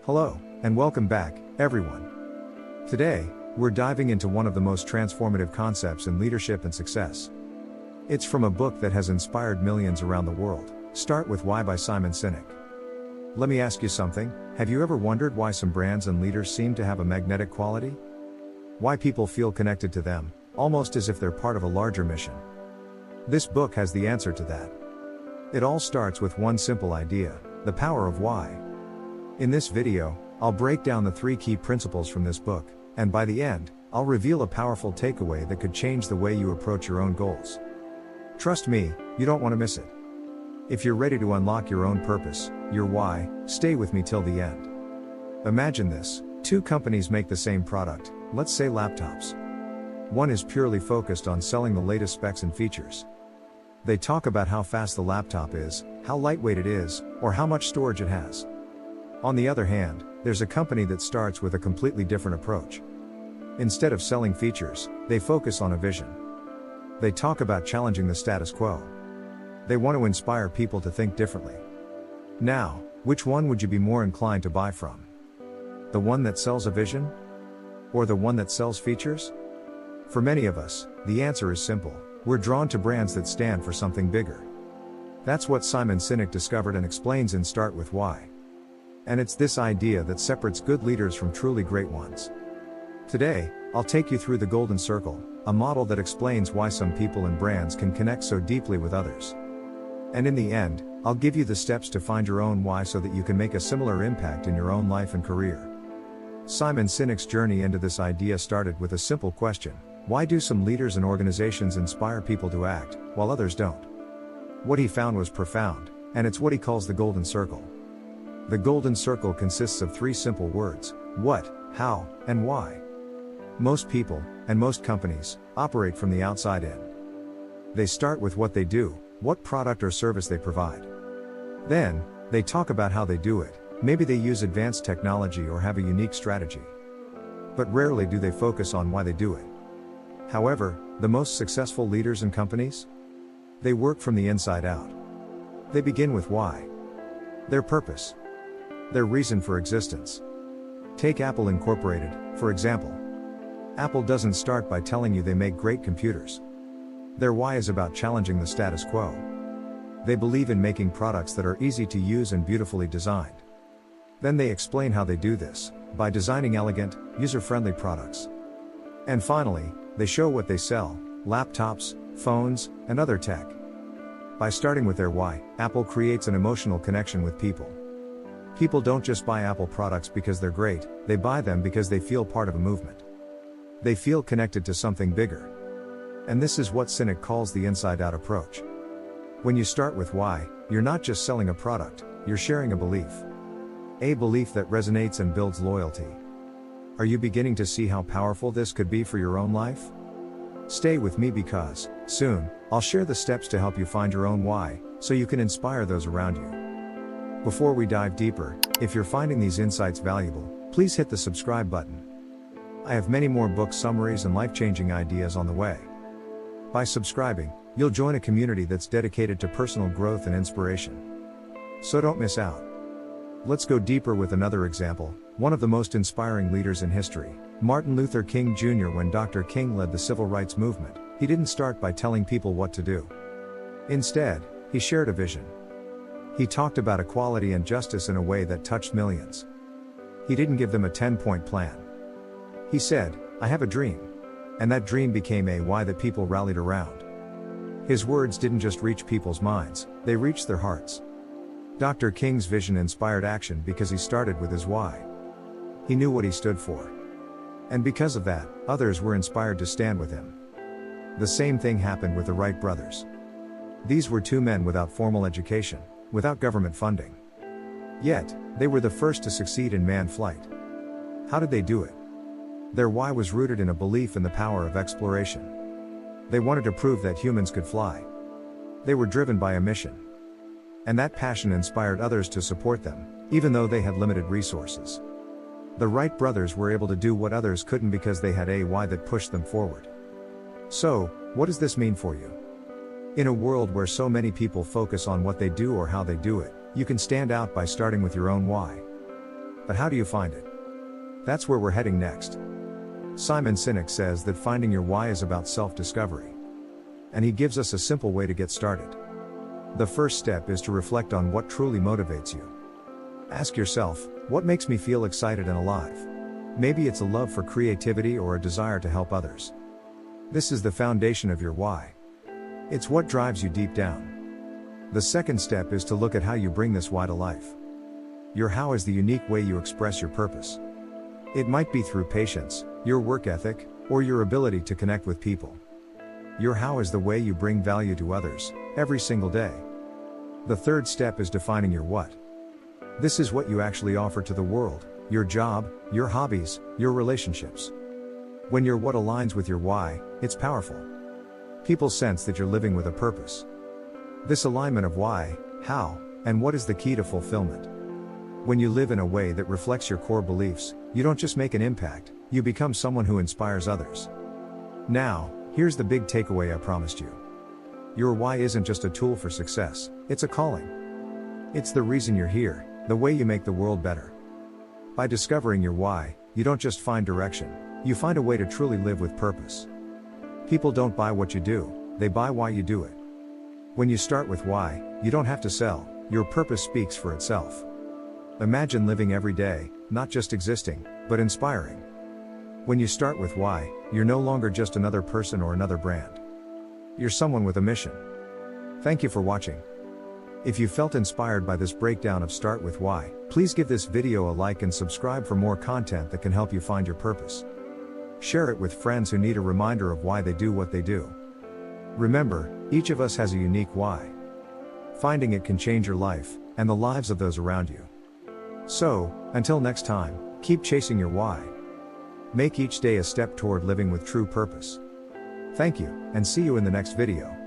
Hello, and welcome back, everyone. Today, we're diving into one of the most transformative concepts in leadership and success. It's from a book that has inspired millions around the world, Start With Why by Simon Sinek. Let me ask you something, have you ever wondered why some brands and leaders seem to have a magnetic quality? Why people feel connected to them, almost as if they're part of a larger mission? This book has the answer to that. It all starts with one simple idea, the power of why. In this video, I'll break down the 3 key principles from this book, and by the end, I'll reveal a powerful takeaway that could change the way you approach your own goals. Trust me, you don't want to miss it. If you're ready to unlock your own purpose, your why, stay with me till the end. Imagine this, 2 companies make the same product, let's say laptops. One is purely focused on selling the latest specs and features. They talk about how fast the laptop is, how lightweight it is, or how much storage it has. On the other hand, there's a company that starts with a completely different approach. Instead of selling features, they focus on a vision. They talk about challenging the status quo. They want to inspire people to think differently. Now, which one would you be more inclined to buy from? The one that sells a vision? Or the one that sells features? For many of us, the answer is simple. We're drawn to brands that stand for something bigger. That's what Simon Sinek discovered and explains in Start With Why. And it's this idea that separates good leaders from truly great ones. Today, I'll take you through the Golden Circle, a model that explains why some people and brands can connect so deeply with others. And in the end, I'll give you the steps to find your own why so that you can make a similar impact in your own life and career. Simon Sinek's journey into this idea started with a simple question: why do some leaders and organizations inspire people to act, while others don't? What he found was profound, and it's what he calls the Golden Circle. The Golden Circle consists of 3 simple words: what, how, and why. Most people, and most companies, operate from the outside in. They start with what they do, what product or service they provide. Then, they talk about how they do it, maybe they use advanced technology or have a unique strategy. But rarely do they focus on why they do it. However, the most successful leaders and companies? They work from the inside out. They begin with why. Their purpose. Their reason for existence. Take Apple Incorporated, for example. Apple doesn't start by telling you they make great computers. Their why is about challenging the status quo. They believe in making products that are easy to use and beautifully designed. Then they explain how they do this, by designing elegant, user-friendly products. And finally, they show what they sell: laptops, phones, and other tech. By starting with their why, Apple creates an emotional connection with people. People don't just buy Apple products because they're great, they buy them because they feel part of a movement. They feel connected to something bigger. And this is what Sinek calls the inside-out approach. When you start with why, you're not just selling a product, you're sharing a belief. A belief that resonates and builds loyalty. Are you beginning to see how powerful this could be for your own life? Stay with me because, soon, I'll share the steps to help you find your own why, so you can inspire those around you. Before we dive deeper, if you're finding these insights valuable, please hit the subscribe button. I have many more book summaries and life-changing ideas on the way. By subscribing, you'll join a community that's dedicated to personal growth and inspiration. So don't miss out. Let's go deeper with another example, one of the most inspiring leaders in history, Martin Luther King Jr. When Dr. King led the civil rights movement, he didn't start by telling people what to do. Instead, he shared a vision. He talked about equality and justice in a way that touched millions. He didn't give them a 10-point plan. He said, "I have a dream." And that dream became a why that people rallied around. His words didn't just reach people's minds, they reached their hearts. Dr. King's vision inspired action because he started with his why. He knew what he stood for. And because of that, others were inspired to stand with him. The same thing happened with the Wright brothers. These were 2 men without formal education, without government funding. Yet, they were the first to succeed in manned flight. How did they do it? Their why was rooted in a belief in the power of exploration. They wanted to prove that humans could fly. They were driven by a mission. And that passion inspired others to support them, even though they had limited resources. The Wright brothers were able to do what others couldn't because they had a why that pushed them forward. So, what does this mean for you? In a world where so many people focus on what they do or how they do it, you can stand out by starting with your own why. But how do you find it? That's where we're heading next. Simon Sinek says that finding your why is about self-discovery. And he gives us a simple way to get started. The first step is to reflect on what truly motivates you. Ask yourself, what makes me feel excited and alive? Maybe it's a love for creativity or a desire to help others. This is the foundation of your why. It's what drives you deep down. The second step is to look at how you bring this why to life. Your how is the unique way you express your purpose. It might be through patience, your work ethic, or your ability to connect with people. Your how is the way you bring value to others, every single day. The third step is defining your what. This is what you actually offer to the world, your job, your hobbies, your relationships. When your what aligns with your why, it's powerful. People sense that you're living with a purpose. This alignment of why, how, and what is the key to fulfillment. When you live in a way that reflects your core beliefs, you don't just make an impact, you become someone who inspires others. Now, here's the big takeaway I promised you. Your why isn't just a tool for success, it's a calling. It's the reason you're here, the way you make the world better. By discovering your why, you don't just find direction, you find a way to truly live with purpose. People don't buy what you do, they buy why you do it. When you start with why, you don't have to sell, your purpose speaks for itself. Imagine living every day, not just existing, but inspiring. When you start with why, you're no longer just another person or another brand. You're someone with a mission. Thank you for watching. If you felt inspired by this breakdown of Start With Why, please give this video a like and subscribe for more content that can help you find your purpose. Share it with friends who need a reminder of why they do what they do. Remember, each of us has a unique why. Finding it can change your life, and the lives of those around you. So, until next time, keep chasing your why. Make each day a step toward living with true purpose. Thank you, and see you in the next video.